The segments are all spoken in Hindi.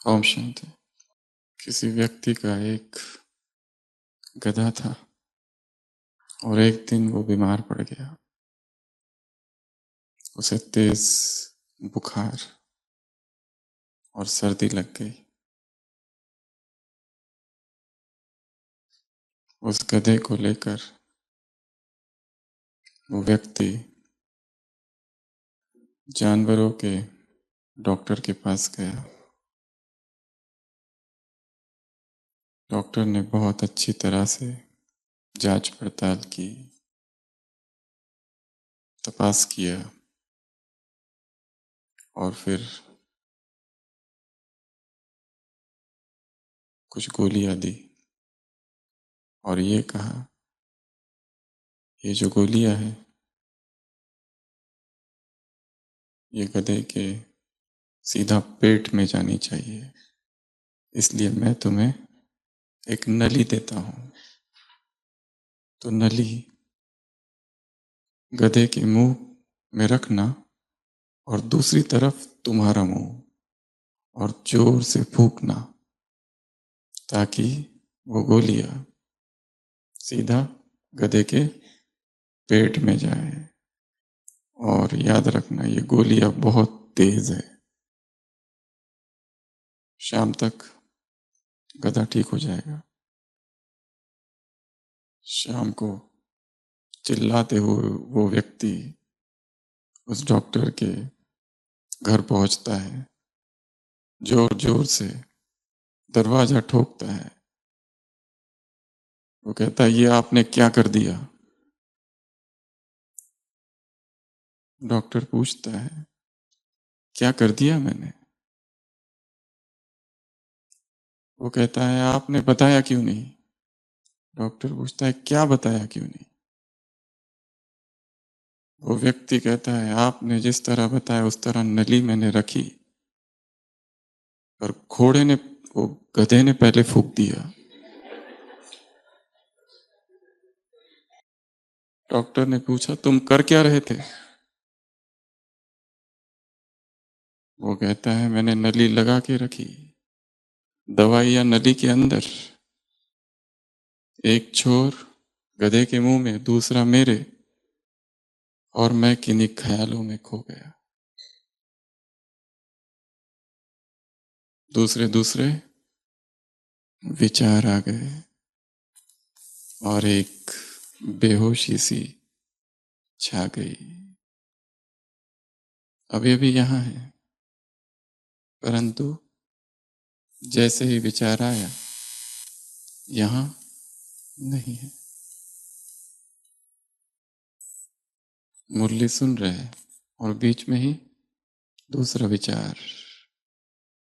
ओम शांति। किसी व्यक्ति का एक गधा था और एक दिन वो बीमार पड़ गया। उसे तेज बुखार और सर्दी लग गई। उस गधे को लेकर वो व्यक्ति जानवरों के डॉक्टर के पास गया। डॉक्टर ने बहुत अच्छी तरह से जांच पड़ताल की, तपास किया और फिर कुछ गोलियां दी और ये कहा, ये जो गोलियां हैं ये गधे के सीधा पेट में जानी चाहिए, इसलिए मैं तुम्हें एक नली देता हूं। तो नली गधे के मुंह में रखना और दूसरी तरफ तुम्हारा मुंह और जोर से फूंकना ताकि वो गोलियां सीधा गधे के पेट में जाए। और याद रखना ये गोलियां बहुत तेज है। शाम तक गधा ठीक हो जाएगा। शाम को चिल्लाते हुए वो व्यक्ति उस डॉक्टर के घर पहुंचता है, जोर जोर से दरवाजा ठोकता है। वो कहता है, ये आपने क्या कर दिया? डॉक्टर पूछता है, क्या कर दिया मैंने? वो कहता है, आपने बताया क्यों नहीं? डॉक्टर पूछता है, क्या बताया क्यों नहीं? वो व्यक्ति कहता है, आपने जिस तरह बताया उस तरह नली मैंने रखी, पर घोड़े ने, वो गधे ने पहले फूंक दिया। डॉक्टर ने पूछा, तुम कर क्या रहे थे? वो कहता है, मैंने नली लगा के रखी, दवाइयां नली के अंदर, एक छोर गधे के मुंह में, दूसरा मेरे, और मैं किन्हीं ख्यालों में खो गया। दूसरे दूसरे विचार आ गए और एक बेहोशी सी छा गई। अभी अभी यहां है, परंतु जैसे ही विचार आया यहां नहीं है। मुरली सुन रहे हैं और बीच में ही दूसरा विचार,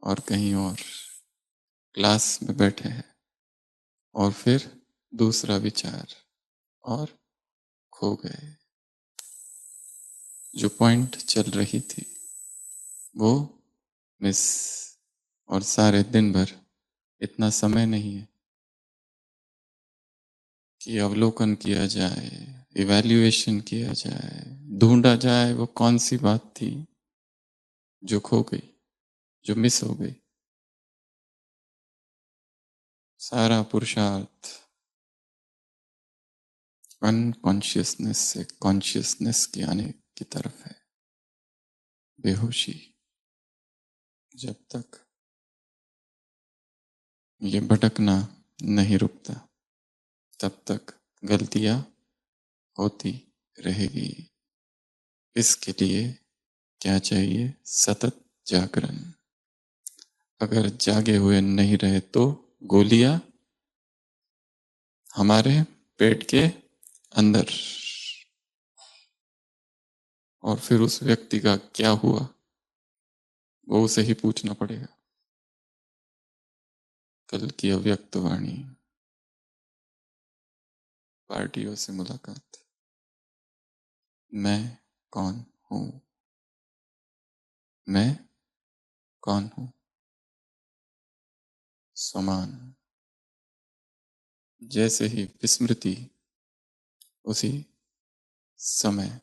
और कहीं और क्लास में बैठे हैं और फिर दूसरा विचार, और खो गए। जो पॉइंट चल रही थी वो मिस। और सारे दिन भर इतना समय नहीं है कि अवलोकन किया जाए, इवैल्यूएशन किया जाए, ढूंढा जाए वो कौन सी बात थी जो खो गई, जो मिस हो गई। सारा पुरुषार्थ अनकॉन्शियसनेस से कॉन्शियसनेस के आने की तरफ है। बेहोशी, जब तक ये भटकना नहीं रुकता तब तक गलतियां होती रहेगी। इसके लिए क्या चाहिए? सतत जागरण। अगर जागे हुए नहीं रहे तो गोलियां हमारे पेट के अंदर। और फिर उस व्यक्ति का क्या हुआ वो उसे ही पूछना पड़ेगा। कल की अव्यक्त वाणी, पार्टियों से मुलाकात। मैं कौन हूं? मैं कौन हूं? समान। जैसे ही विस्मृति, उसी समय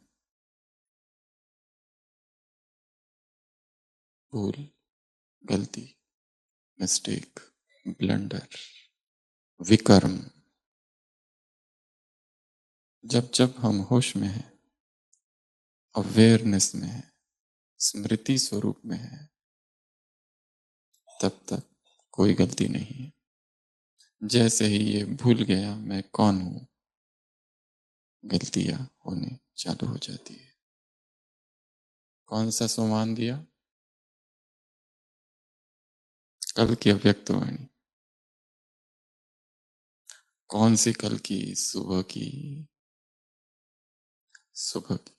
भूल, गलती। मिस्टेक, ब्लंडर, विकर्म। जब जब हम होश में हैं, अवेयरनेस में हैं, स्मृति स्वरूप में हैं, तब तक कोई गलती नहीं है। जैसे ही ये भूल गया मैं कौन हूं, गलतियां होने चालू हो जाती है। कौन सा सोमान दिया? कल की अव्यक्तवाणी। कौन सी कल की? सुबह की। सुबह की।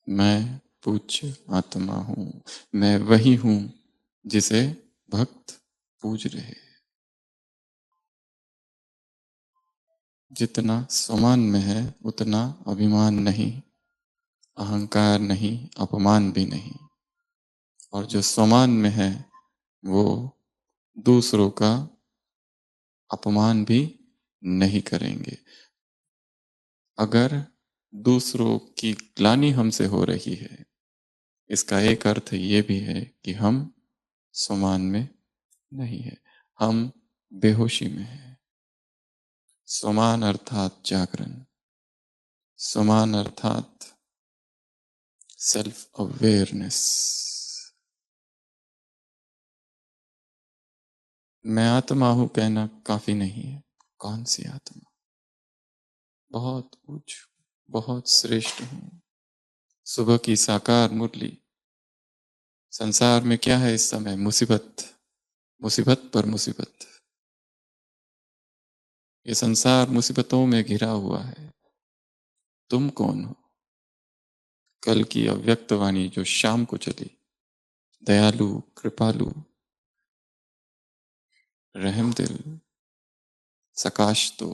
मैं पूज्य आत्मा हूं, मैं वही हूं जिसे भक्त पूज रहे। जितना समान में है उतना अभिमान नहीं, अहंकार नहीं, अपमान भी नहीं। और जो समान में है वो दूसरों का अपमान भी नहीं करेंगे। अगर दूसरों की ग्लानि हमसे हो रही है, इसका एक अर्थ ये भी है कि हम समान में नहीं है, हम बेहोशी में है। समान अर्थात जागरण, समान अर्थात सेल्फ अवेयरनेस। मैं आत्मा हूं कहना काफी नहीं है। कौन सी आत्मा? बहुत उच्च, बहुत श्रेष्ठ हूं। सुबह की साकार मुरली। संसार में क्या है इस समय? मुसीबत, मुसीबत पर मुसीबत। ये संसार मुसीबतों में घिरा हुआ है। तुम कौन हो? कल की अव्यक्त वाणी जो शाम को चली, दयालु, कृपालु, रहम दिल, सकाश तो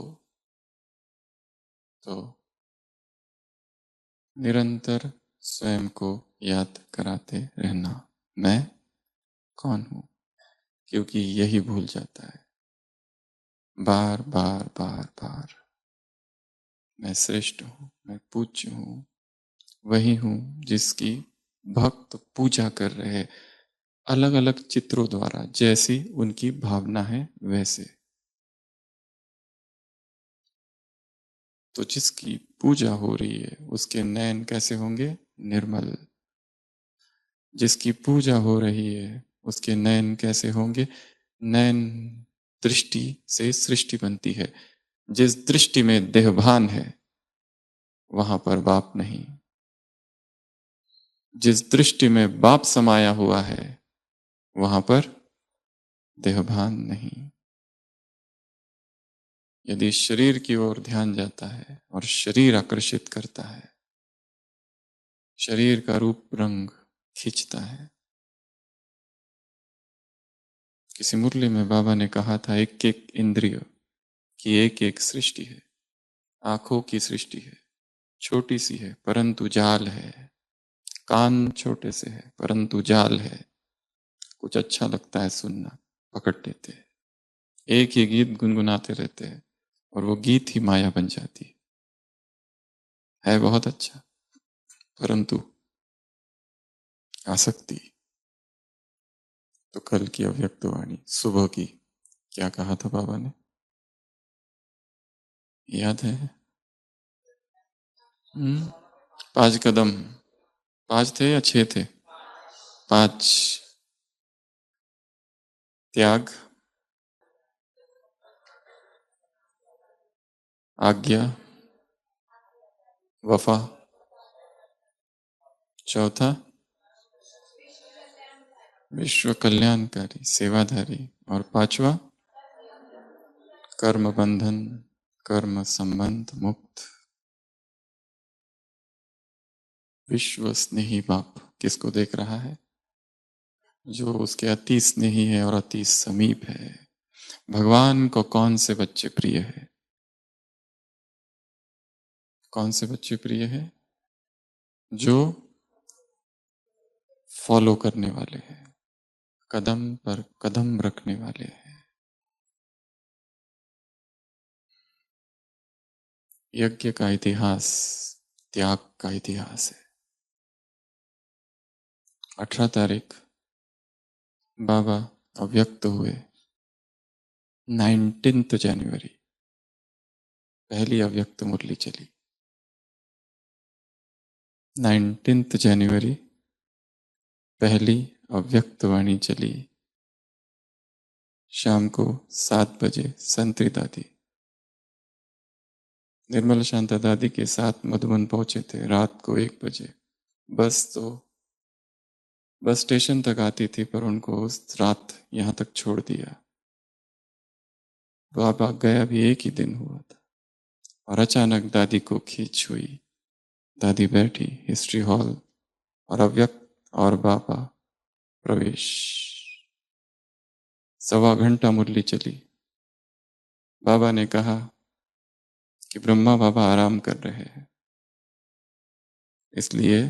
निरंतर स्वयं को याद कराते रहना, मैं कौन हूं, क्योंकि यही भूल जाता है बार बार बार बार। मैं श्रेष्ठ हूं, मैं पूज्य हूं, वही हूं जिसकी भक्त पूजा कर रहे, अलग अलग चित्रों द्वारा, जैसी उनकी भावना है वैसे। तो जिसकी पूजा हो रही है उसके नयन कैसे होंगे? निर्मल। जिसकी पूजा हो रही है उसके नयन कैसे होंगे? नयन दृष्टि से सृष्टि बनती है। जिस दृष्टि में देहभान है वहां पर बाप नहीं। जिस दृष्टि में बाप समाया हुआ है वहां पर देहभान नहीं। यदि शरीर की ओर ध्यान जाता है और शरीर आकर्षित करता है, शरीर का रूप रंग खींचता है। किसी मुरली में बाबा ने कहा था, एक एक इंद्रिय की एक एक सृष्टि है। आंखों की सृष्टि है, छोटी सी है परंतु जाल है। कान छोटे से है परंतु जाल है। कुछ अच्छा लगता है सुनना, पकड़ लेते हैं। एक ही गीत गुनगुनाते रहते हैं और वो गीत ही माया बन जाती है बहुत अच्छा, परंतु आसक्ति। तो कल की अव्यक्त वाणी सुबह की क्या कहा था बाबा ने? याद है? 5 कदम। 5 थे या 6 थे? 5। त्याग, आज्ञा, वफा, चौथा विश्व कल्याणकारी सेवाधारी, और पांचवा कर्म बंधन, कर्म संबंध मुक्त। विश्व स्नेही बाप किसको देख रहा है? जो उसके अति स्नेही है और अति समीप है। भगवान को कौन से बच्चे प्रिय है? कौन से बच्चे प्रिय है? जो फॉलो करने वाले हैं, कदम पर कदम रखने वाले हैं। यज्ञ का इतिहास त्याग का इतिहास है। 18 तारीख बाबा अव्यक्त हुए 19 जनवरी, पहली अव्यक्त मुरली चली 19 जनवरी, पहली अव्यक्त वाणी चली शाम को 7 बजे। संतरी दादी निर्मल शांता दादी के साथ मधुबन पहुंचे थे रात को 1 बजे। बस तो बस स्टेशन तक आती थी, पर उनको उस रात यहां तक छोड़ दिया। बाबा गया भी एक ही दिन हुआ था और अचानक दादी को खींच हुई। दादी बैठी, हिस्ट्री हॉल और अव्यक्त और बाबा प्रवेश। 1.25 घंटा मुरली चली। बाबा ने कहा कि ब्रह्मा बाबा आराम कर रहे हैं, इसलिए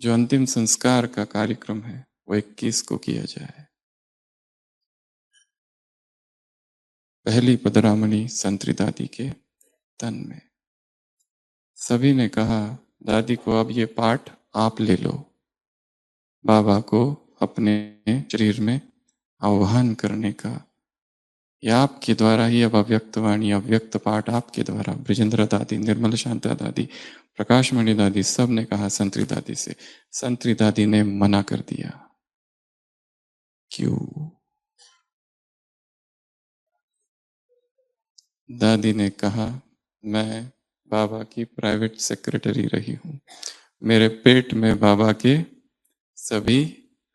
जो अंतिम संस्कार का कार्यक्रम है वो 21 को किया जाए। पहली पदरामणि संतरी दादी के तन में। सभी ने कहा, दादी को अब ये पाठ आप ले लो। बाबा को अपने शरीर में आह्वान करने का, या आपके द्वारा ही अब अव्यक्त वाणी अव्यक्त पाठ आपके द्वारा। ब्रिजेंद्र दादी, निर्मल शांता दादी, प्रकाशमणि दादी सब ने कहा संतरी दादी से। संतरी दादी ने मना कर दिया। क्यों? दादी ने कहा, मैं बाबा की प्राइवेट सेक्रेटरी रही हूं, मेरे पेट में बाबा के सभी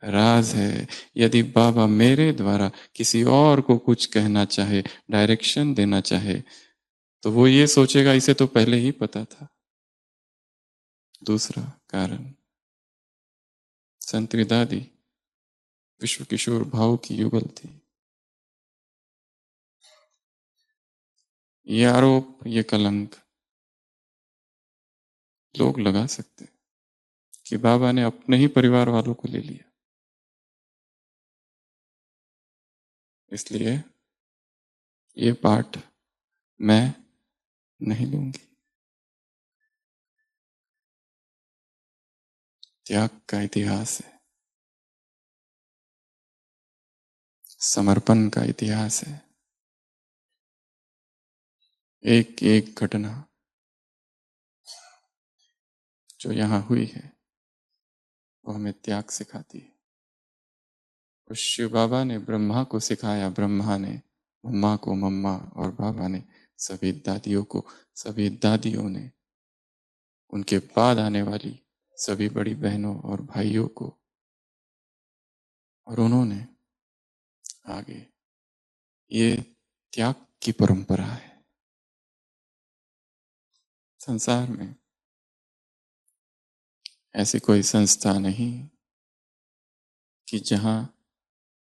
राज है। यदि बाबा मेरे द्वारा किसी और को कुछ कहना चाहे, डायरेक्शन देना चाहे, तो वो ये सोचेगा इसे तो पहले ही पता था। दूसरा कारण, संतरी दादी विश्व किशोर भाव की युगल थी। ये आरोप, ये कलंक लोग लगा सकते कि बाबा ने अपने ही परिवार वालों को ले लिया, इसलिए ये पाठ मैं नहीं लूंगी। त्याग का इतिहास है, समर्पण का इतिहास है। एक एक घटना जो यहां हुई है वो हमें त्याग सिखाती है। उस शिव बाबा ने ब्रह्मा को सिखाया, ब्रह्मा ने मम्मा को, मम्मा और बाबा ने सभी दादियों को, सभी दादियों ने उनके बाद आने वाली सभी बड़ी बहनों और भाइयों को, और उन्होंने आगे। ये त्याग की परंपरा है। संसार में ऐसी कोई संस्था नहीं कि जहां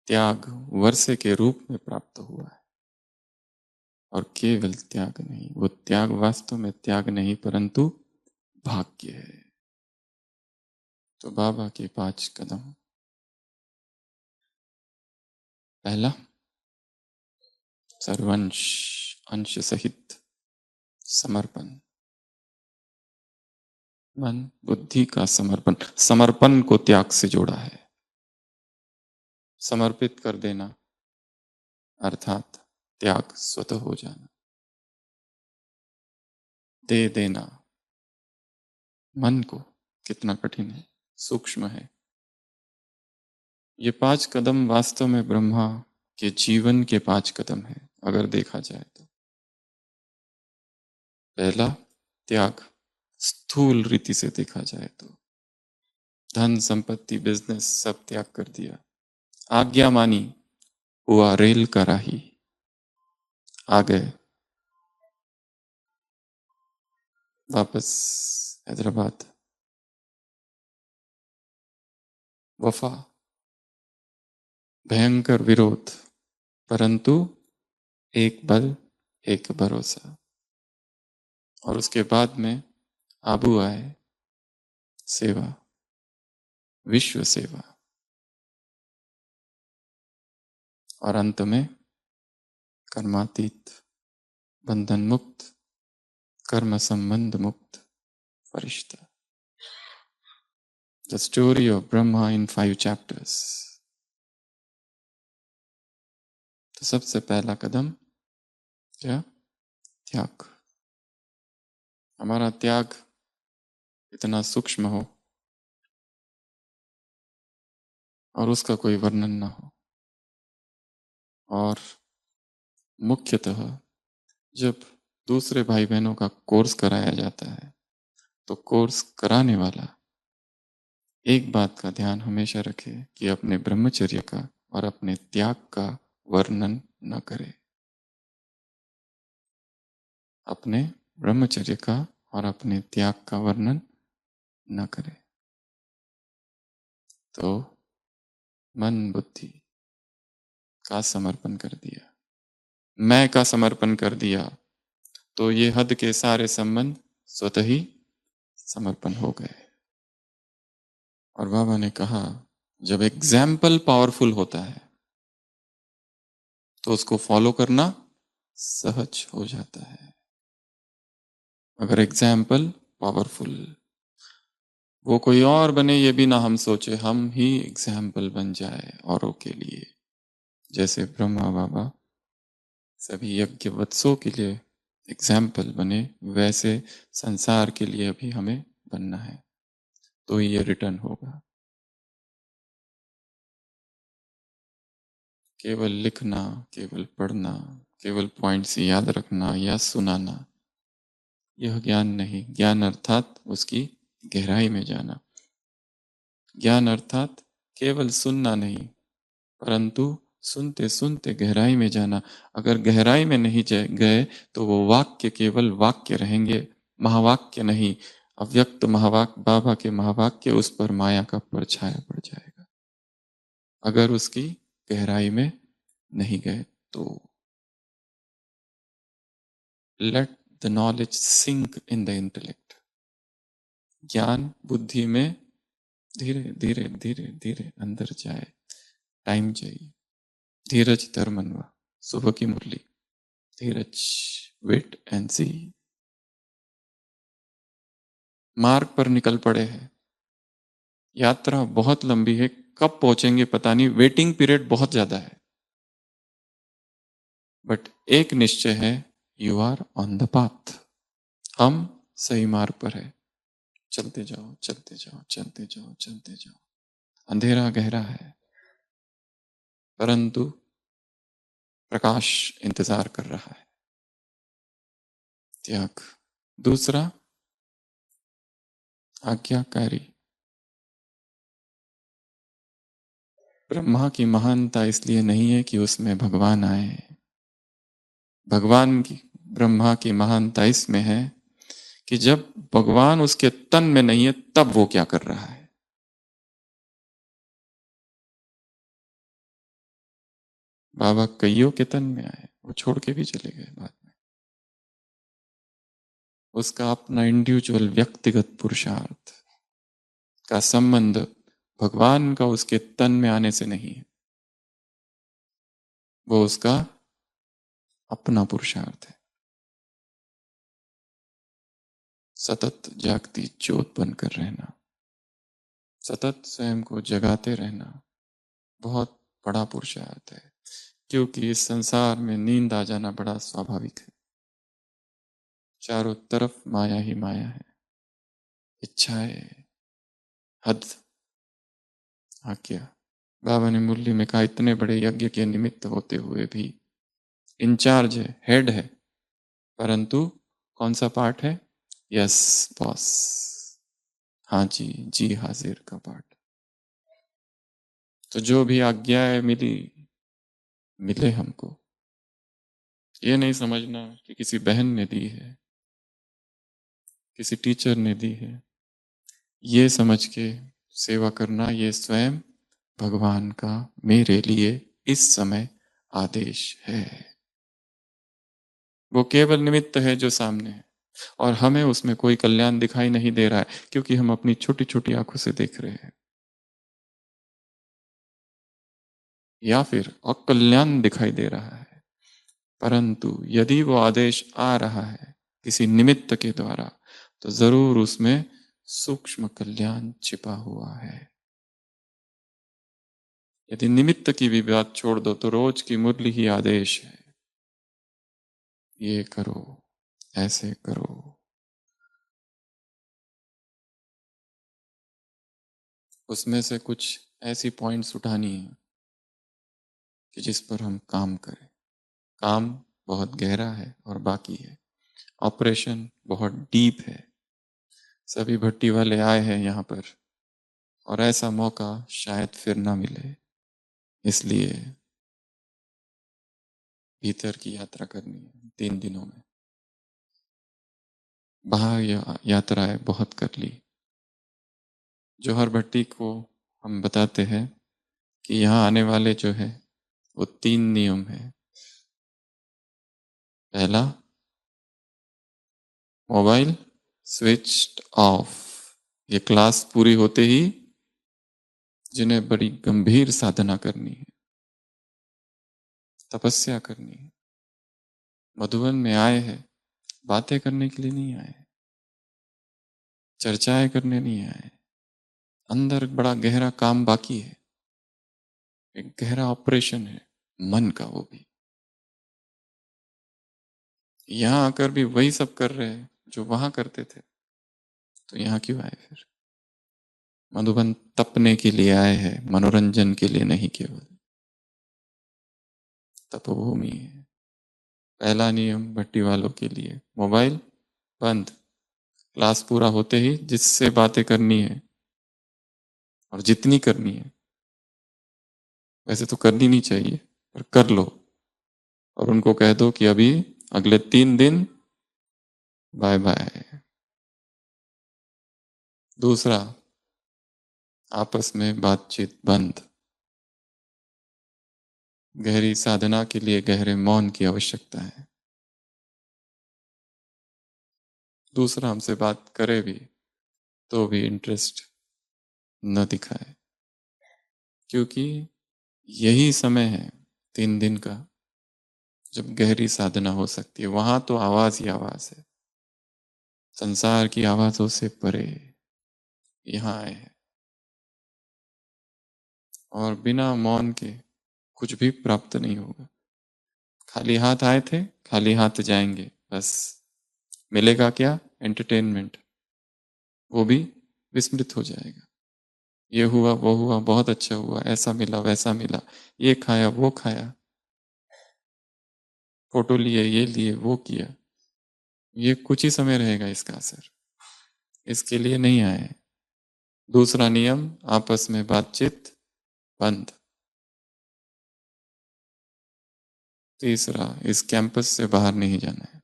त्याग वर्षे के रूप में प्राप्त हुआ है। और केवल त्याग नहीं, वो त्याग वास्तव में त्याग नहीं परंतु भाग्य है। तो बाबा के 5 कदम। पहला, सर्वंश अंश सहित समर्पण। मन बुद्धि का समर्पण, समर्पण को त्याग से जोड़ा है। समर्पित कर देना अर्थात त्याग स्वतः हो जाना। दे देना मन को कितना कठिन है, सूक्ष्म है। ये 5 कदम वास्तव में ब्रह्मा के जीवन के 5 कदम है अगर देखा जाए तो। पहला, त्याग स्थूल रीति से देखा जाए तो धन संपत्ति बिजनेस सब त्याग कर दिया। आज्ञा मानी, हुआ रेल का राही, आ गए वापस हैदराबाद। वफा, भयंकर विरोध, परंतु एक बल, एक भरोसा। और उसके बाद में आबू आए, सेवा, विश्व सेवा। और अंत में कर्मातीत, बंधन मुक्त, कर्म संबंध मुक्त फरिश्ता। The story of Brahma in 5 chapters. तो सबसे पहला कदम क्या? त्याग। हमारा त्याग इतना सूक्ष्म हो और उसका कोई वर्णन ना हो। और मुख्यतः जब दूसरे भाई बहनों का कोर्स कराया जाता है तो कोर्स कराने वाला एक बात का ध्यान हमेशा रखे कि अपने ब्रह्मचर्य का और अपने त्याग का वर्णन न करे। अपने ब्रह्मचर्य का और अपने त्याग का वर्णन न करे। तो मन बुद्धि का समर्पण कर दिया, मैं का समर्पण कर दिया, तो ये हद के सारे संबंध स्वतः ही समर्पण हो गए। और बाबा ने कहा जब एग्जाम्पल पावरफुल होता है तो उसको फॉलो करना सहज हो जाता है। अगर एग्जाम्पल पावरफुल, वो कोई और बने ये भी ना हम सोचे, हम ही एग्जाम्पल बन जाए औरों के लिए। जैसे ब्रह्मा बाबा सभी यज्ञवत्सों के लिए एग्जाम्पल बने, वैसे संसार के लिए भी हमें बनना है, तो ये रिटर्न होगा। केवल लिखना, केवल पढ़ना, केवल पॉइंट्स याद रखना या सुनाना, यह ज्ञान नहीं। ज्ञान अर्थात उसकी गहराई में जाना। ज्ञान अर्थात केवल सुनना नहीं, परंतु सुनते सुनते गहराई में जाना। अगर गहराई में नहीं गए तो वो वाक्य केवल वाक्य रहेंगे, महावाक्य नहीं। अव्यक्त महावाक्य, बाबा के महावाक्य, उस पर माया का परछाया पड़ जाएगा अगर उसकी गहराई में नहीं गए तो। Let the knowledge sink in the intellect. ज्ञान बुद्धि में धीरे धीरे धीरे धीरे अंदर जाए, टाइम चाहिए। धीरज धर्मन्वा, सुबह की मुरली। धीरज, वेट एंड सी। मार्ग पर निकल पड़े हैं, यात्रा बहुत लंबी है, कब पहुंचेंगे पता नहीं, वेटिंग पीरियड बहुत ज्यादा है। बट एक निश्चय है, you are on the path. हम सही मार्ग पर है। चलते जाओ, चलते जाओ, चलते जाओ, चलते जाओ। अंधेरा गहरा है परंतु प्रकाश इंतजार कर रहा है। त्याग। दूसरा, आज्ञाकारी। ब्रह्मा की महानता इसलिए नहीं है कि उसमें भगवान आए। भगवान की, ब्रह्मा की महानता इसमें है कि जब भगवान उसके तन में नहीं है तब वो क्या कर रहा है। बाबा कईयों के तन में आए, वो छोड़ के भी चले गए बाद में। उसका अपना इंडिविजुअल व्यक्तिगत पुरुषार्थ का संबंध भगवान का उसके तन में आने से नहीं है, वो उसका अपना पुरुषार्थ है। सतत जागती ज्योत बनकर रहना, सतत स्वयं को जगाते रहना बहुत बड़ा पुरुषार्थ है, क्योंकि इस संसार में नींद आ जाना बड़ा स्वाभाविक है। चारों तरफ माया ही माया है, इच्छाएं, हद, आज्ञा। बाबा ने मुरली में कहा इतने बड़े यज्ञ के निमित्त होते हुए भी इंचार्ज है, हेड है, परंतु कौन सा पार्ट है? यस बॉस, हाँ जी, जी हाजिर का पार्ट। तो जो भी आज्ञाएं मिली, मिले हमको, ये नहीं समझना कि किसी बहन ने दी है, किसी टीचर ने दी है। ये समझ के सेवा करना, ये स्वयं भगवान का मेरे लिए इस समय आदेश है। वो केवल निमित्त है जो सामने है और हमें उसमें कोई कल्याण दिखाई नहीं दे रहा है, क्योंकि हम अपनी छोटी छोटी आंखों से देख रहे हैं। या फिर अकल्याण दिखाई दे रहा है। परंतु यदि वो आदेश आ रहा है किसी निमित्त के द्वारा, तो जरूर उसमें सूक्ष्म कल्याण छिपा हुआ है। यदि निमित्त की भी बात छोड़ दो तो रोज की मुरली ही आदेश है, ये करो, ऐसे करो। उसमें से कुछ ऐसी पॉइंट्स उठानी है कि जिस पर हम काम करें। काम बहुत गहरा है और बाकी है, ऑपरेशन बहुत डीप है। सभी भट्टी वाले आए हैं यहाँ पर और ऐसा मौका शायद फिर ना मिले, इसलिए भीतर की यात्रा करनी है 3 दिनों में। बाहर यात्राएं बहुत कर ली। जौहर भट्टी को हम बताते हैं कि यहाँ आने वाले जो है वो 3 नियम है। पहला, मोबाइल स्विच्ड ऑफ। ये क्लास पूरी होते ही जिन्हें बड़ी गंभीर साधना करनी है, तपस्या करनी है, मधुबन में आए हैं, बातें करने के लिए नहीं आए, चर्चाएं करने नहीं आए। अंदर बड़ा गहरा काम बाकी है, एक गहरा ऑपरेशन है मन का, वो भी। यहां आकर भी वही सब कर रहे हैं जो वहां करते थे, तो यहाँ क्यों आए फिर? मधुबन तपने के लिए आए हैं, मनोरंजन के लिए नहीं। केवल तपोभूमि है। पहला नियम भट्टी वालों के लिए, मोबाइल बंद। क्लास पूरा होते ही जिससे बातें करनी है और जितनी करनी है, वैसे तो करनी नहीं चाहिए पर कर लो, और उनको कह दो कि अभी अगले 3 दिन बाय बाय। दूसरा, आपस में बातचीत बंद। गहरी साधना के लिए गहरे मौन की आवश्यकता है। दूसरा, हमसे बात करे भी तो भी इंटरेस्ट न दिखाए, क्योंकि यही समय है 3 दिन का जब गहरी साधना हो सकती है। वहां तो आवाज ही आवाज है, संसार की आवाजों से परे यहाँ आए हैं, और बिना मौन के कुछ भी प्राप्त नहीं होगा। खाली हाथ आए थे, खाली हाथ जाएंगे, बस मिलेगा क्या? एंटरटेनमेंट, वो भी विस्मृत हो जाएगा। ये हुआ, वो हुआ, बहुत अच्छा हुआ, ऐसा मिला, वैसा मिला, ये खाया, वो खाया, फोटो लिए, ये लिए, वो किया। ये कुछ ही समय रहेगा इसका असर, इसके लिए नहीं आए। दूसरा नियम, आपस में बातचीत बंद। तीसरा, इस कैंपस से बाहर नहीं जाना है।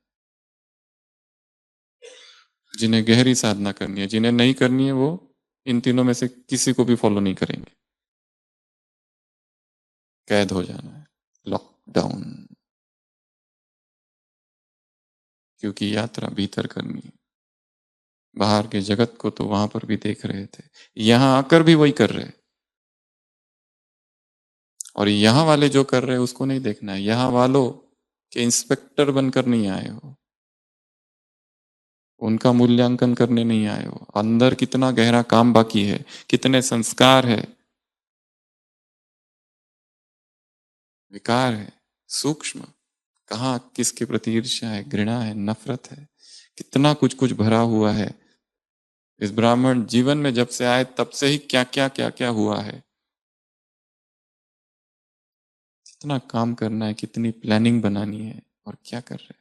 जिन्हें गहरी साधना करनी है, जिन्हें नहीं करनी है, वो इन तीनों में से किसी को भी फॉलो नहीं करेंगे। कैद हो जाना है, लॉकडाउन, क्योंकि यात्रा भीतर करनी है। बाहर के जगत को तो वहां पर भी देख रहे थे, यहां आकर भी वही कर रहे, और यहाँ वाले जो कर रहे हैं उसको नहीं देखना है। यहाँ वालों के इंस्पेक्टर बनकर नहीं आए हो, उनका मूल्यांकन करने नहीं आए हो। अंदर कितना गहरा काम बाकी है, कितने संस्कार है, विकार है, सूक्ष्म, कहाँ किसके प्रति ईर्ष्या है, घृणा है, नफरत है, कितना कुछ कुछ भरा हुआ है। इस ब्राह्मण जीवन में जब से आए तब से ही क्या क्या हुआ है। कितना काम करना है, कितनी प्लानिंग बनानी है, और क्या कर रहे हैं।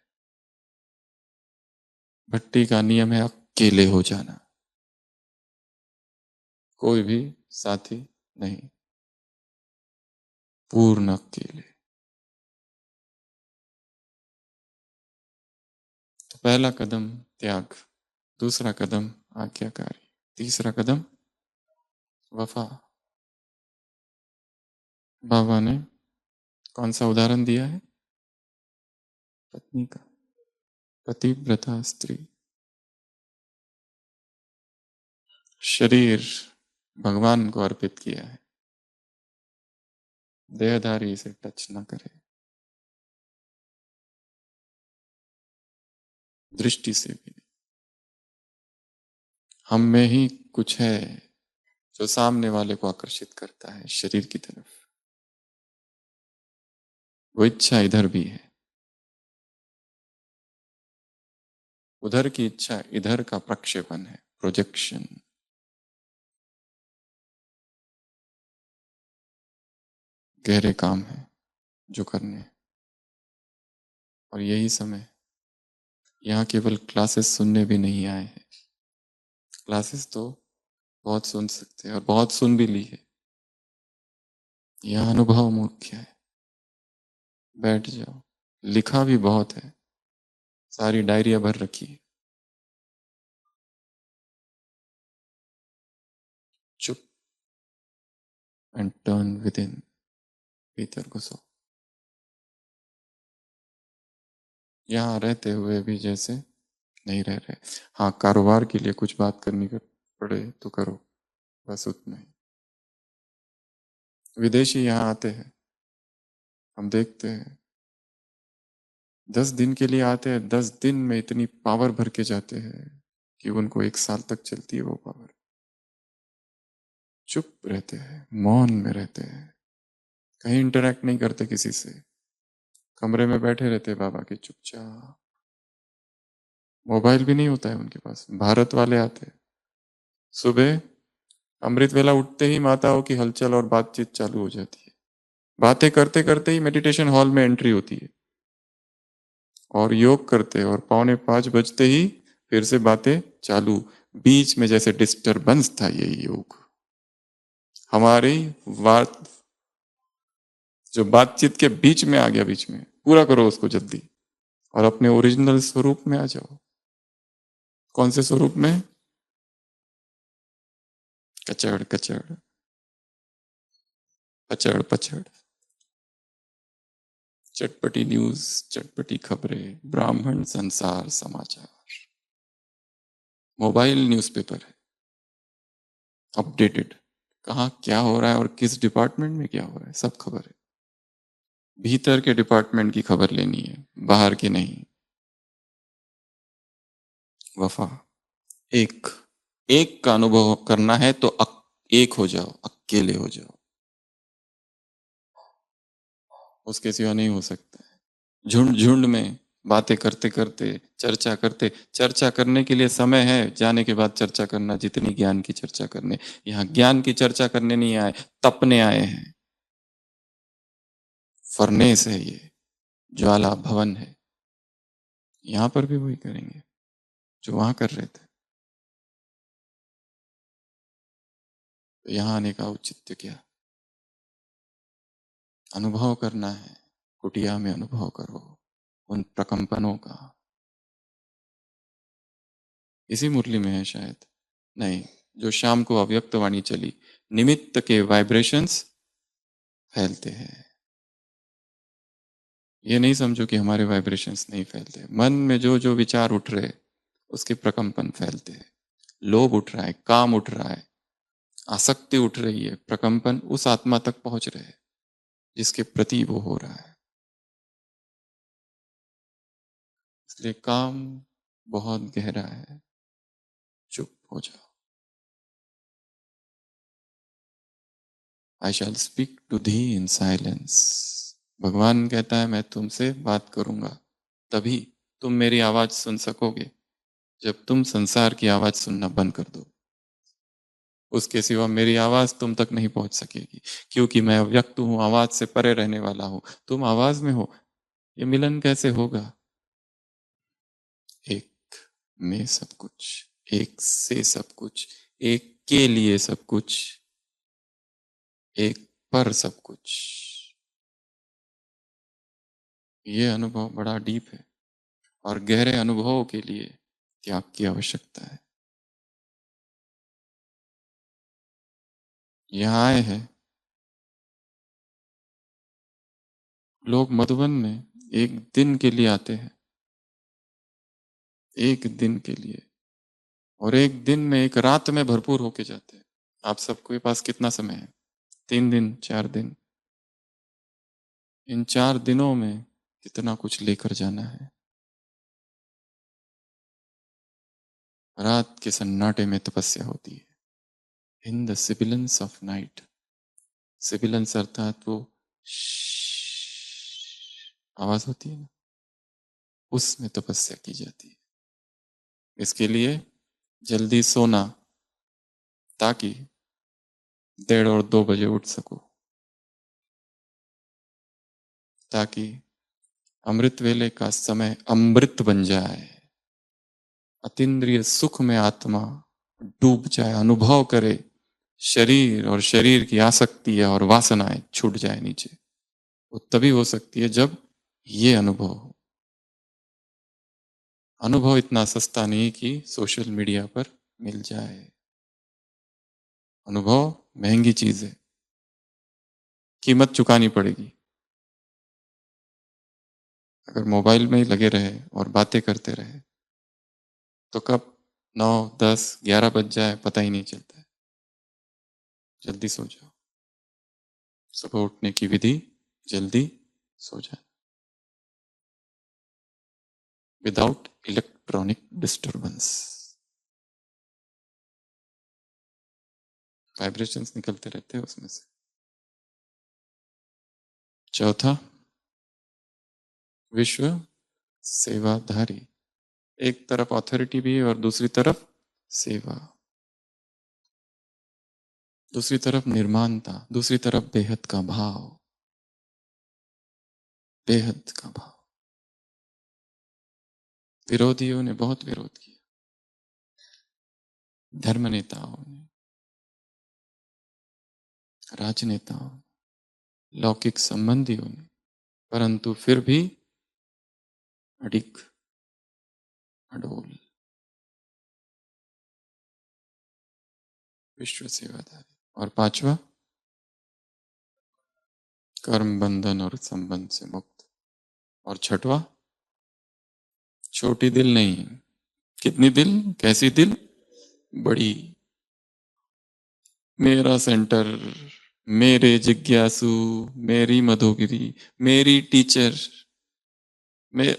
भट्टी का नियम है अकेले हो जाना, कोई भी साथी नहीं, पूर्ण अकेले। तो पहला कदम त्याग, दूसरा कदम आज्ञाकारी, तीसरा कदम वफा। बाबा ने कौन सा उदाहरण दिया है? पत्नी का, पतिव्रता स्त्री। शरीर भगवान को अर्पित किया है, देहधारी इसे टच न करे, दृष्टि से भी नहीं, हम में ही कुछ है जो सामने वाले को आकर्षित करता है शरीर की तरफ। वो इच्छा इधर भी है, उधर की इच्छा इधर का प्रक्षेपण है, प्रोजेक्शन। गहरे काम है जो करने हैं। और यही समय, यहाँ केवल क्लासेस सुनने भी नहीं आए हैं। क्लासेस तो बहुत सुन सकते हैं और बहुत सुन भी ली है। यहाँ अनुभव मुख्य है। बैठ जाओ। लिखा भी बहुत है, सारी डायरिया भर रखी है। चुप एंड टर्न विद इन, भीतर घुसो। यहाँ रहते हुए भी जैसे नहीं रह रहे। हाँ, कारोबार के लिए कुछ बात करनी पड़े तो करो, बस उतना ही। विदेशी यहाँ आते हैं, हम देखते हैं 10 दिन के लिए आते हैं, 10 दिन में इतनी पावर भर के जाते हैं कि उनको 1 साल तक चलती है वो पावर। चुप रहते हैं, मौन में रहते हैं, कहीं इंटरेक्ट नहीं करते किसी से, कमरे में बैठे रहते हैं बाबा के चुपचाप। मोबाइल भी नहीं होता है उनके पास। भारत वाले आते हैं, सुबह अमृत वेला उठते ही माताओं की हलचल और बातचीत चालू हो जाती है। बातें करते करते ही मेडिटेशन हॉल में एंट्री होती है और योग करते, और 4:45 बजते ही फिर से बातें चालू। बीच में जैसे डिस्टरबेंस था ये योग। हमारी बात जो बातचीत के बीच में आ गया, बीच में पूरा करो उसको जल्दी और अपने ओरिजिनल स्वरूप में आ जाओ। कौन से स्वरूप में? कचड़ कचड़, पचड़ पचड़, चटपटी न्यूज, चटपटी खबरें, ब्राह्मण संसार समाचार। मोबाइल न्यूज़पेपर है, अपडेटेड। कहाँ क्या हो रहा है और किस डिपार्टमेंट में क्या हो रहा है सब खबर है। भीतर के डिपार्टमेंट की खबर लेनी है, बाहर की नहीं। वफा, एक एक का अनुभव करना है तो एक हो जाओ, अकेले हो जाओ, उसके सिवा नहीं हो सकता है। झुंड झुंड में बातें करते करते, चर्चा करते, चर्चा करने के लिए समय है, जाने के बाद चर्चा करना जितनी ज्ञान की चर्चा करने। यहाँ ज्ञान की चर्चा करने नहीं आए, तपने आए हैं। फर्नेस है ये, ज्वाला भवन है। यहाँ पर भी वही करेंगे जो वहां कर रहे थे। तो यहाँ आने का औचित्य क्या? अनुभव करना है, कुटिया में अनुभव करो उन प्रकंपनों का। इसी मुरली में है शायद, नहीं, जो शाम को अव्यक्त वाणी चली, निमित्त के वाइब्रेशंस फैलते हैं। ये नहीं समझो कि हमारे वाइब्रेशंस नहीं फैलते। मन में जो जो विचार उठ रहे उसके प्रकंपन फैलते हैं। लोभ उठ रहा है, काम उठ रहा है, आसक्ति उठ रही है, प्रकंपन उस आत्मा तक पहुंच रहे हैं जिसके प्रति वो हो रहा है। इसलिए काम बहुत गहरा है। चुप हो जाओ। I shall speak to thee in silence. भगवान कहता है मैं तुमसे बात करूंगा, तभी तुम मेरी आवाज सुन सकोगे जब तुम संसार की आवाज सुनना बंद कर दो। उसके सिवा मेरी आवाज तुम तक नहीं पहुंच सकेगी, क्योंकि मैं व्यक्त हूं, आवाज से परे रहने वाला हूं। तुम आवाज में हो, ये मिलन कैसे होगा? एक में सब कुछ, एक से सब कुछ, एक के लिए सब कुछ, एक पर सब कुछ। ये अनुभव बड़ा डीप है और गहरे अनुभवों के लिए त्याग की आवश्यकता है। यहाँ आए हैं लोग मधुबन में, 1 दिन के लिए आते हैं, 1 दिन के लिए, और 1 दिन में 1 रात में भरपूर होके जाते हैं। आप सबके पास कितना समय है? 3 दिन, 4 दिन। इन 4 दिनों में कितना कुछ लेकर जाना है। रात के सन्नाटे में तपस्या होती है। In the sibilance of night, sibilance अर्थात वो आवाज होती है ना, उसमें तपस्या की जाती है। इसके लिए जल्दी सोना, ताकि 1:30 और 2 बजे उठ सको, ताकि अमृत वेले का समय अमृत बन जाए, अतीन्द्रिय सुख में आत्मा डूब जाए, अनुभव करे, शरीर और शरीर की आसक्ति और वासनाएं छूट जाए नीचे। वो तभी हो सकती है जब ये अनुभव हो। अनुभव इतना सस्ता नहीं कि सोशल मीडिया पर मिल जाए। अनुभव महंगी चीज है, कीमत चुकानी पड़ेगी। अगर मोबाइल में ही लगे रहे और बातें करते रहे तो कब 9, 10, 11 बज जाए पता ही नहीं चलता है। जल्दी सो जाओ। सुबह उठने की विधि, जल्दी सो जाए विदाउट इलेक्ट्रॉनिक डिस्टर्बेंस। वाइब्रेशंस निकलते रहते हैं उसमें से। चौथा, विश्व सेवाधारी। एक तरफ अथॉरिटी भी है और दूसरी तरफ सेवा, दूसरी तरफ निर्माणता, दूसरी तरफ बेहद का भाव, बेहद का भाव। विरोधियों ने बहुत विरोध किया, धर्म नेताओं ने, राजनेताओं, लौकिक संबंधियों ने, परंतु फिर भी अडिग, अडोल, विश्व सेवाधारी। और पांचवा, कर्म बंधन और संबंध से मुक्त। और छठवा, छोटी दिल नहीं, कितनी दिल, कैसी दिल, बड़ी। मेरा सेंटर, मेरे जिज्ञासु, मेरी मधुगिरी, मेरी टीचर, मे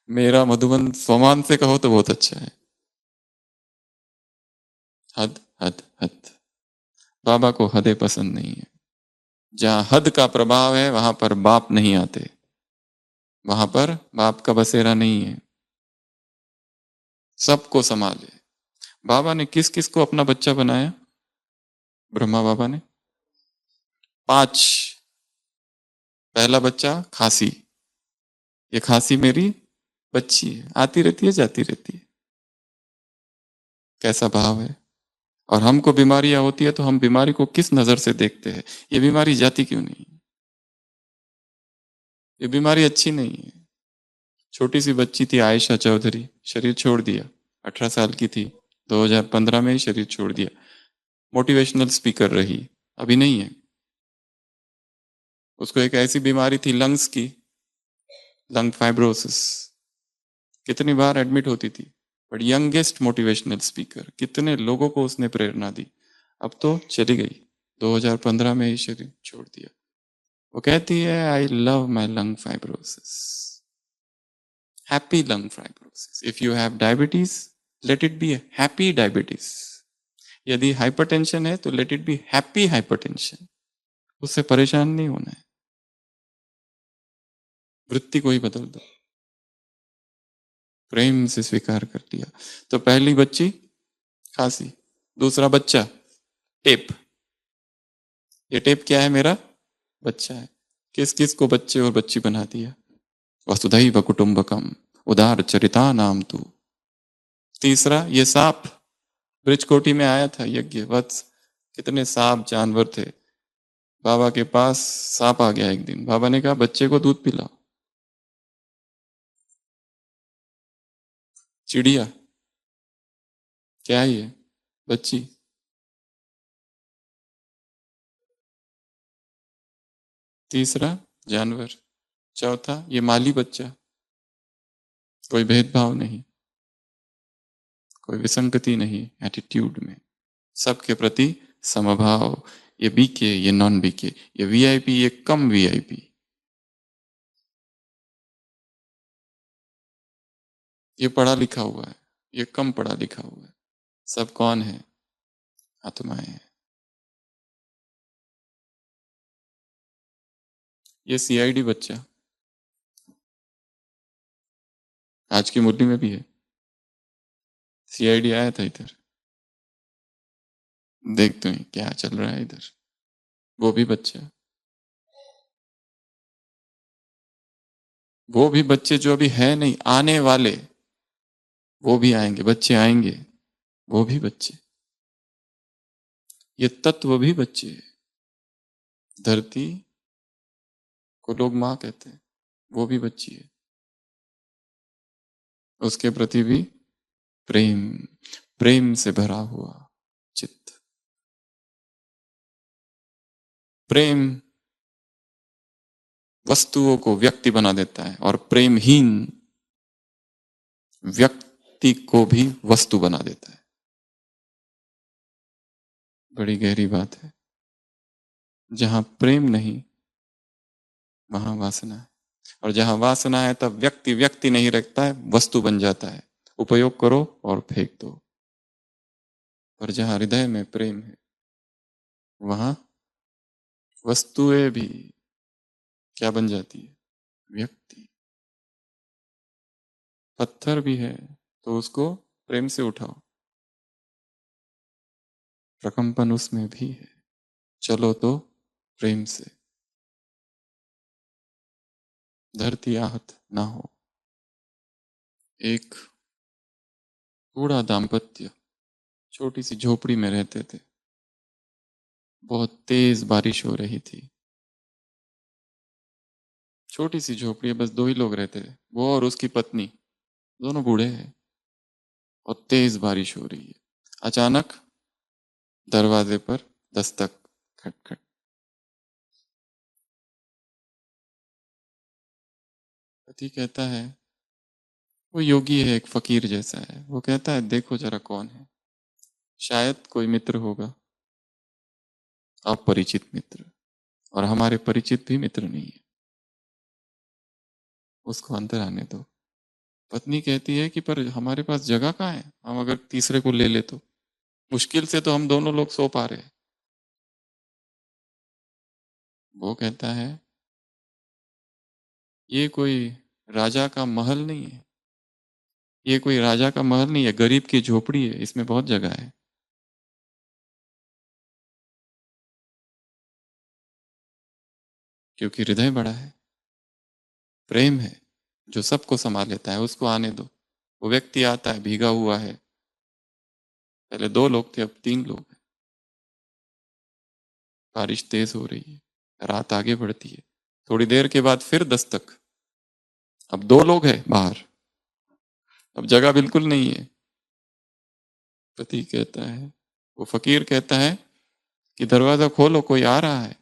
मेरा मधुबन स्वमान से कहो तो बहुत अच्छा है। हद हद हद, बाबा को हदें पसंद नहीं है। जहां हद का प्रभाव है वहां पर बाप नहीं आते, वहां पर बाप का बसेरा नहीं है। सबको संभाले। बाबा ने किस किस को अपना बच्चा बनाया? ब्रह्मा बाबा ने 5। पहला बच्चा खांसी, ये खांसी मेरी बच्ची है, आती रहती है जाती रहती है। कैसा भाव है। और हमको बीमारियां होती है तो हम बीमारी को किस नजर से देखते हैं? ये बीमारी जाती क्यों नहीं, ये बीमारी अच्छी नहीं है। छोटी सी बच्ची थी आयशा चौधरी, शरीर छोड़ दिया, 18 साल की थी, 2015 में ही शरीर छोड़ दिया। मोटिवेशनल स्पीकर रही, अभी नहीं है। उसको एक ऐसी बीमारी थी लंग्स की, लंग फाइब्रोसिस, कितनी बार एडमिट होती थी, बट यंगेस्ट मोटिवेशनल स्पीकर, कितने लोगों को उसने प्रेरणा दी। अब तो चली गई, 2015 में ही शरीर छोड़ दिया। वो कहती है I love my lung fibrosis, happy lung fibrosis. If you have diabetes, let it be happy diabetes. यदि हाइपरटेंशन है तो let it be happy hypertension. उससे परेशान नहीं होना है, वृत्ति को ही बदल दो, प्रेम से स्वीकार कर दिया। तो पहली बच्ची खांसी, दूसरा बच्चा टेप। ये टेप क्या है? मेरा बच्चा है। किस किस को बच्चे और बच्ची बना दिया? वसुधैव कुटुंबकम, उदार चरिता नाम तू। तीसरा, ये सांप ब्रिजकोटी में आया था यज्ञ वत्स, कितने सांप जानवर थे। बाबा के पास सांप आ गया एक दिन, बाबा ने कहा बच्चे को दूध पिलाओ। चिड़िया, क्या है ये? बच्ची। तीसरा जानवर, चौथा ये माली बच्चा। कोई भेदभाव नहीं, कोई विसंगति नहीं एटीट्यूड में, सबके प्रति समभाव। ये बीके, ये नॉन बीके, ये वीआईपी, ये कम वीआईपी। ये पढ़ा लिखा हुआ है, ये कम पढ़ा लिखा हुआ है। सब कौन है? आत्माएं हैं। ये सीआईडी बच्चा आज की मुरली में भी है। सीआईडी आया था इधर, देखते हैं क्या चल रहा है इधर। वो भी बच्चा, वो भी बच्चे जो अभी है नहीं, आने वाले, वो भी आएंगे, बच्चे आएंगे, वो भी बच्चे। ये तत्व भी बच्चे हैं। धरती को लोग माँ कहते हैं, वो भी बच्ची है। उसके प्रति भी प्रेम, प्रेम से भरा हुआ चित्त। प्रेम वस्तुओं को व्यक्ति बना देता है और प्रेमहीन व्यक्ति को भी वस्तु बना देता है। बड़ी गहरी बात है। जहां प्रेम नहीं वहां वासना है, और जहां वासना है तब व्यक्ति व्यक्ति नहीं रखता है, वस्तु बन जाता है। उपयोग करो और फेंक दो। पर जहां हृदय में प्रेम है वहां वस्तुएं भी क्या बन जाती है? व्यक्ति। पत्थर भी है तो उसको प्रेम से उठाओ, प्रकंपन उसमें भी है, चलो तो प्रेम से। धरती आहत ना हो। एक बूढ़ा दाम्पत्य छोटी सी झोपड़ी में रहते थे। बहुत तेज बारिश हो रही थी। छोटी सी झोपड़ी है, बस दो ही लोग रहते थे, वो और उसकी पत्नी। दोनों बूढ़े हैं और तेज बारिश हो रही है। अचानक दरवाजे पर दस्तक, खटखट। पति कहता है, वो योगी है, एक फकीर जैसा है। वो कहता है देखो जरा कौन है। शायद कोई मित्र होगा, अपरिचित मित्र, और हमारे परिचित भी मित्र नहीं है। उसको अंदर आने दो। पत्नी कहती है कि पर हमारे पास जगह कहाँ है, हम अगर तीसरे को ले ले तो मुश्किल से तो हम दोनों लोग सो पा रहे हैं। वो कहता है ये कोई राजा का महल नहीं है, ये कोई राजा का महल नहीं है, गरीब की झोपड़ी है, इसमें बहुत जगह है। क्योंकि हृदय बड़ा है, प्रेम है जो सबको संभाल लेता है। उसको आने दो। वो व्यक्ति आता है, भीगा हुआ है। पहले दो लोग थे, अब तीन लोग हैं। बारिश तेज हो रही है, रात आगे बढ़ती है। थोड़ी देर के बाद फिर दस्तक। अब दो लोग हैं बाहर, अब जगह बिल्कुल नहीं है। पति कहता है, वो फकीर कहता है कि दरवाजा खोलो, कोई आ रहा है।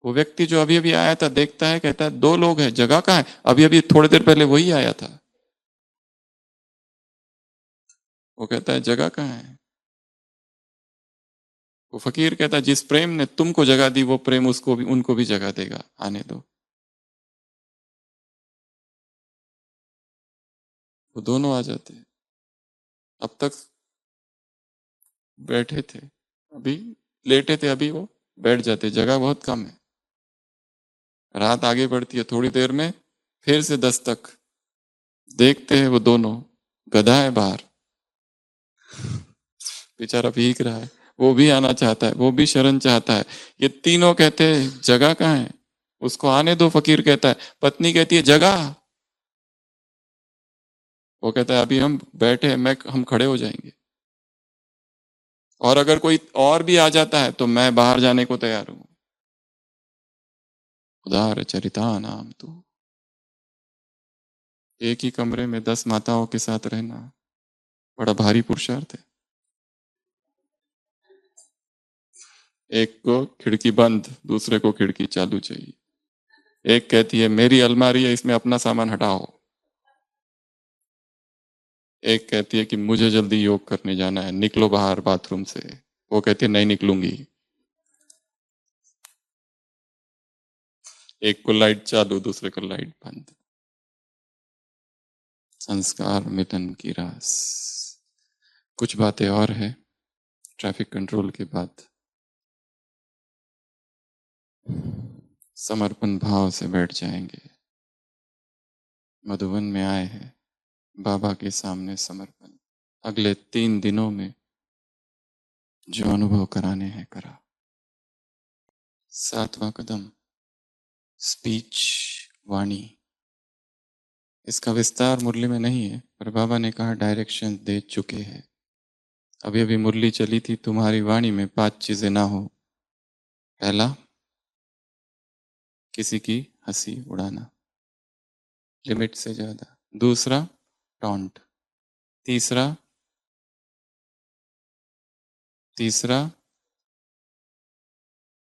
वो व्यक्ति जो अभी अभी आया था देखता है, कहता है दो लोग हैं, जगह कहाँ है? अभी अभी थोड़ी देर पहले वही आया था। वो कहता है जगह कहाँ है? वो फकीर कहता है जिस प्रेम ने तुमको जगह दी वो प्रेम उसको भी, उनको भी जगह देगा, आने दो। वो दोनों आ जाते हैं। अब तक बैठे थे, अभी लेटे थे, अभी वो बैठ जाते, जगह बहुत कम है। रात आगे बढ़ती है, थोड़ी देर में फिर से दस्तक। देखते हैं वो दोनों, गधा है बाहर, बेचारा भीग रहा है, वो भी आना चाहता है, वो भी शरण चाहता है। ये तीनों कहते हैं जगह कहाँ है? उसको आने दो, फकीर कहता है। पत्नी कहती है जगह। वो कहता है अभी हम बैठे हैं, मैं हम खड़े हो जाएंगे, और अगर कोई और भी आ जाता है तो मैं बाहर जाने को तैयार हूं। उदार चरिता नाम तू। एक ही कमरे में 10 माताओं के साथ रहना बड़ा भारी पुरुषार्थ है। एक को खिड़की बंद, दूसरे को खिड़की चालू चाहिए। एक कहती है मेरी अलमारी है, इसमें अपना सामान हटाओ। एक कहती है कि मुझे जल्दी योग करने जाना है, निकलो बाहर बाथरूम से। वो कहती है नहीं निकलूंगी। एक को लाइट चालू, दूसरे को लाइट बंद। संस्कार मिलन की रास। कुछ बातें और है ट्रैफिक कंट्रोल के बाद। समर्पण भाव से बैठ जाएंगे। मधुबन में आए हैं बाबा के सामने समर्पण। अगले 3 दिनों में जो अनुभव कराने हैं करा। 7वां कदम स्पीच, वाणी। इसका विस्तार मुरली में नहीं है, पर बाबा ने कहा डायरेक्शन दे चुके हैं। अभी अभी मुरली चली थी, तुम्हारी वाणी में 5 चीजें ना हो। पहला, किसी की हंसी उड़ाना लिमिट से ज्यादा। दूसरा, टॉन्ट। तीसरा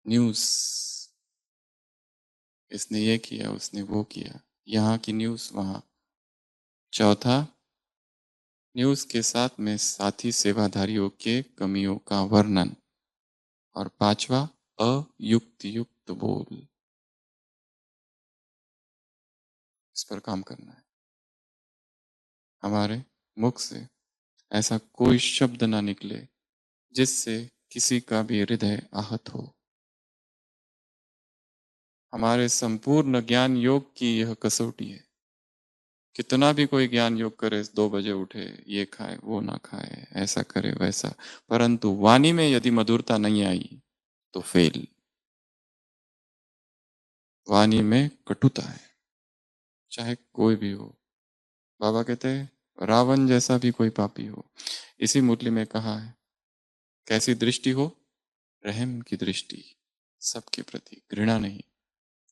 न्यूज, इसने ये किया, उसने वो किया, यहाँ की न्यूज वहां। चौथा, न्यूज के साथ में साथी सेवाधारियों के कमियों का वर्णन। और पांचवा, अयुक्त युक्त बोल। इस पर काम करना है। हमारे मुख से ऐसा कोई शब्द ना निकले जिससे किसी का भी हृदय आहत हो। हमारे संपूर्ण ज्ञान योग की यह कसौटी है। कितना भी कोई ज्ञान योग करे, 2 बजे उठे, ये खाए वो ना खाए, ऐसा करे वैसा, परंतु वाणी में यदि मधुरता नहीं आई तो फेल। वाणी में कटुता है, चाहे कोई भी हो। बाबा कहते हैं रावण जैसा भी कोई पापी हो। इसी मुरली में कहा है कैसी दृष्टि हो, रहम की दृष्टि, सबके प्रति घृणा नहीं।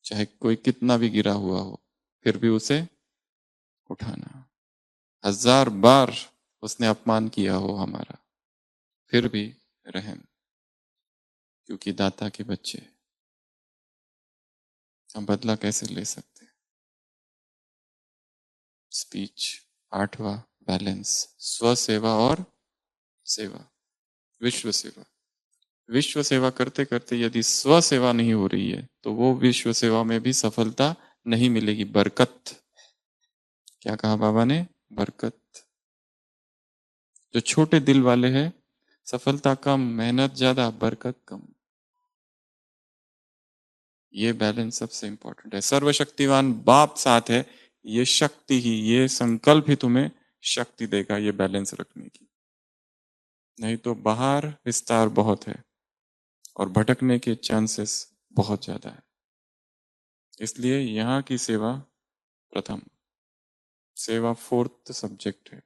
चाहे कोई कितना भी गिरा हुआ हो, फिर भी उसे उठाना। 1000 बार उसने अपमान किया हो हमारा, फिर भी रहम, क्योंकि दाता के बच्चे। हम बदला कैसे ले सकते हैं? स्पीच। 8वां, बैलेंस, स्व सेवा और सेवा, विश्व सेवा। विश्व सेवा करते करते यदि स्व सेवा नहीं हो रही है तो वो विश्व सेवा में भी सफलता नहीं मिलेगी। बरकत, क्या कहा बाबा ने? बरकत। जो छोटे दिल वाले हैं, सफलता कम, मेहनत ज्यादा, बरकत कम। ये बैलेंस सबसे इंपॉर्टेंट है। सर्वशक्तिवान बाप साथ है, ये शक्ति ही, ये संकल्प ही तुम्हें शक्ति देगा ये बैलेंस रखने की। नहीं तो बाहर विस्तार बहुत है और भटकने के चांसेस बहुत ज्यादा है। इसलिए यहाँ की सेवा प्रथम, सेवा 4th सब्जेक्ट है।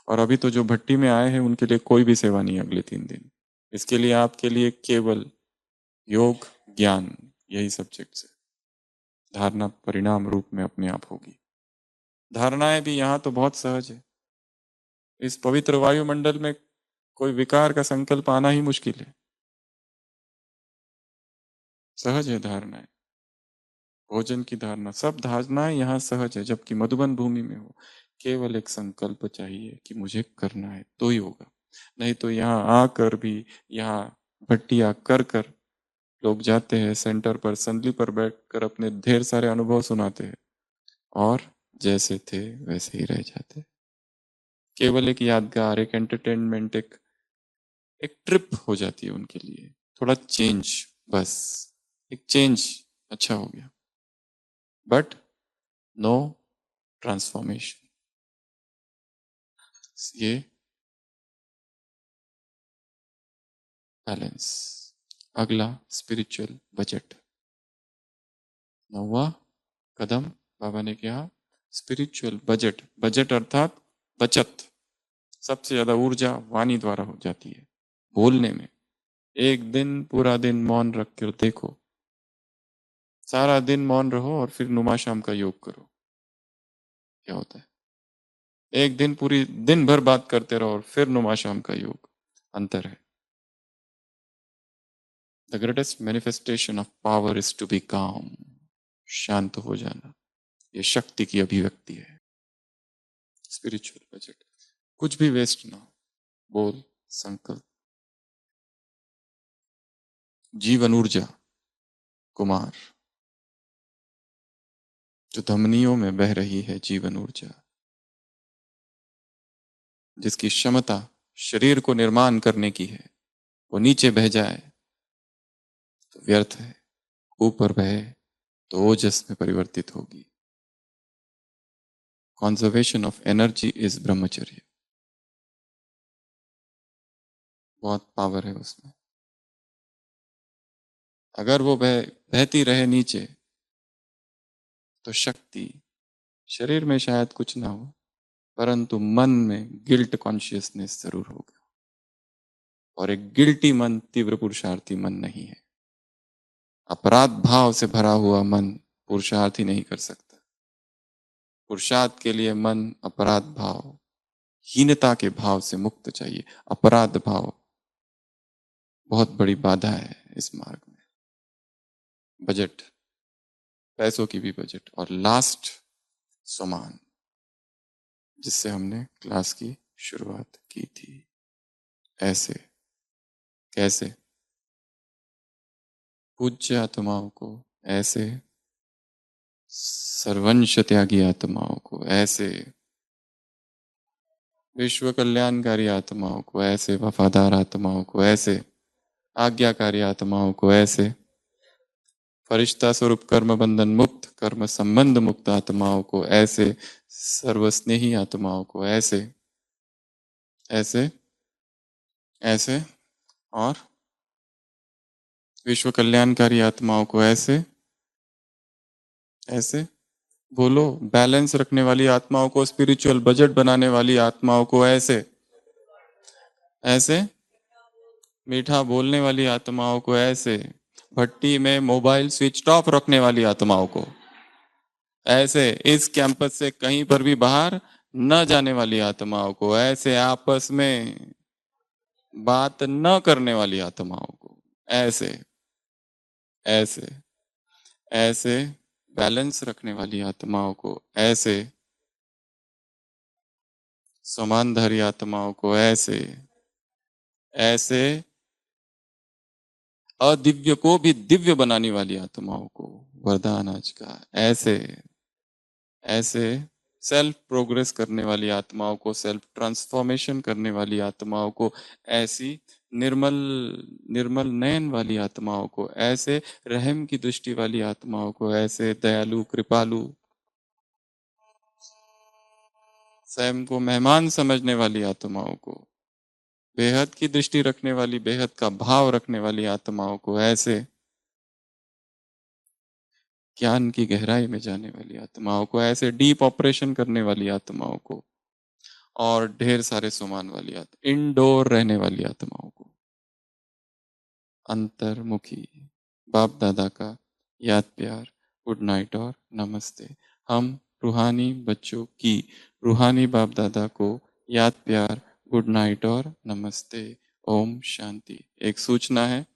और अभी तो जो भट्टी में आए हैं उनके लिए कोई भी सेवा नहीं है अगले 3 दिन। इसके लिए आपके लिए केवल योग, ज्ञान, यही सब्जेक्ट है। धारणा परिणाम रूप में अपने आप होगी। धारणाएं भी यहाँ तो बहुत सहज है। इस पवित्र वायुमंडल में कोई विकार का संकल्प आना ही मुश्किल है। सहज है धारणाएं। भोजन की धारणा, सब धारणाएं यहाँ सहज है। जबकि मधुबन भूमि में हो, केवल एक संकल्प चाहिए कि मुझे करना है तो ही होगा। नहीं तो यहाँ आकर भी, यहाँ भट्टियां कर कर लोग जाते हैं सेंटर पर, संदली पर बैठकर अपने ढेर सारे अनुभव सुनाते हैं और जैसे थे वैसे ही रह जाते। केवल एक यादगार, एक एंटरटेनमेंट, एक ट्रिप हो जाती है उनके लिए। थोड़ा चेंज, बस एक चेंज अच्छा हो गया, बट नो ट्रांसफॉर्मेशन। ये बैलेंस। अगला स्पिरिचुअल बजट, 9वां कदम बाबा ने कहा स्पिरिचुअल बजट। बजट अर्थात बचत। सबसे ज्यादा ऊर्जा वाणी द्वारा हो जाती है, बोलने में। एक दिन पूरा दिन मौन रख कर देखो, सारा दिन मौन रहो और फिर नुमा शाम का योग करो, क्या होता है? एक दिन पूरी दिन भर बात करते रहो और फिर नुमा शाम का योग, अंतर है। The greatest manifestation of power is to be calm. शांत हो जाना, ये शक्ति की अभिव्यक्ति है। स्पिरिचुअल बजट, कुछ भी वेस्ट ना हो, बोल, संकल्प। जीवन ऊर्जा, कुमार, जो धमनियों में बह रही है, जीवन ऊर्जा जिसकी क्षमता शरीर को निर्माण करने की है, वो नीचे बह जाए तो व्यर्थ है, ऊपर बहे तो ओजस में परिवर्तित होगी। कंजर्वेशन ऑफ एनर्जी इज ब्रह्मचर्य। बहुत पावर है उसमें। अगर वो बहती रहे नीचे तो शक्ति, शरीर में शायद कुछ ना हो परंतु मन में गिल्ट कॉन्शियसनेस जरूर होगा, और एक गिल्टी मन तीव्र पुरुषार्थी मन नहीं है। अपराध भाव से भरा हुआ मन पुरुषार्थ ही नहीं कर सकता। पुरुषार्थ के लिए मन अपराध भाव, हीनता के भाव से मुक्त चाहिए। अपराध भाव बहुत बड़ी बाधा है इस मार्ग में। बजट, पैसों की भी बजट। और लास्ट समान, जिससे हमने क्लास की शुरुआत की थी। ऐसे कैसे? पूज्य आत्माओं को ऐसे, सर्वंश त्यागी आत्माओं को ऐसे, विश्व कल्याणकारी आत्माओं को ऐसे, वफादार आत्माओं को ऐसे, आज्ञाकारी आत्माओं को ऐसे, फरिश्ता स्वरूप कर्म बंधन मुक्त, कर्म संबंध मुक्त आत्माओं को ऐसे, सर्वस्नेही आत्माओं को ऐसे, ऐसे, ऐसे, और विश्व कल्याणकारी आत्माओं को ऐसे, ऐसे। बोलो, बैलेंस रखने वाली आत्माओं को, स्पिरिचुअल बजट बनाने वाली आत्माओं को ऐसे, ऐसे, मीठा बोलने वाली आत्माओं को ऐसे, भट्टी में मोबाइल स्विच ऑफ रखने वाली आत्माओं को ऐसे, इस कैंपस से कहीं पर भी बाहर न जाने वाली आत्माओं को ऐसे, आपस में बात न करने वाली आत्माओं को ऐसे, ऐसे, ऐसे, बैलेंस रखने वाली आत्माओं को ऐसे, समानधारी आत्माओं को ऐसे, ऐसे, अदिव्य को भी दिव्य बनाने वाली आत्माओं को वरदान आज का ऐसे, ऐसे, सेल्फ प्रोग्रेस करने वाली आत्माओं को, सेल्फ ट्रांसफॉर्मेशन करने वाली आत्माओं को ऐसी, निर्मल निर्मल नयन वाली आत्माओं को ऐसे, रहम की दृष्टि वाली आत्माओं को ऐसे, दयालु कृपालु, स्वयं को मेहमान समझने वाली आत्माओं को, बेहद की दृष्टि रखने वाली, बेहद का भाव रखने वाली आत्माओं को ऐसे, ज्ञान की गहराई में जाने वाली आत्माओं को ऐसे, डीप ऑपरेशन करने वाली आत्माओं को, और ढेर सारे सुमान वाली आत्मा, इंडोर रहने वाली आत्माओं को, अंतर्मुखी बाप दादा का याद प्यार, गुड नाइट और नमस्ते। हम रूहानी बच्चों की रूहानी बाप दादा को याद प्यार, गुड नाइट और नमस्ते। ओम शांति। एक सूचना है,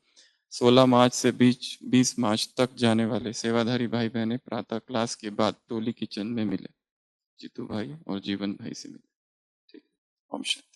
16 मार्च से 20 मार्च तक जाने वाले सेवाधारी भाई बहने प्रातः क्लास के बाद टोली किचन में मिले, जीतू भाई और जीवन भाई से मिले। ठीक, ओम शांति।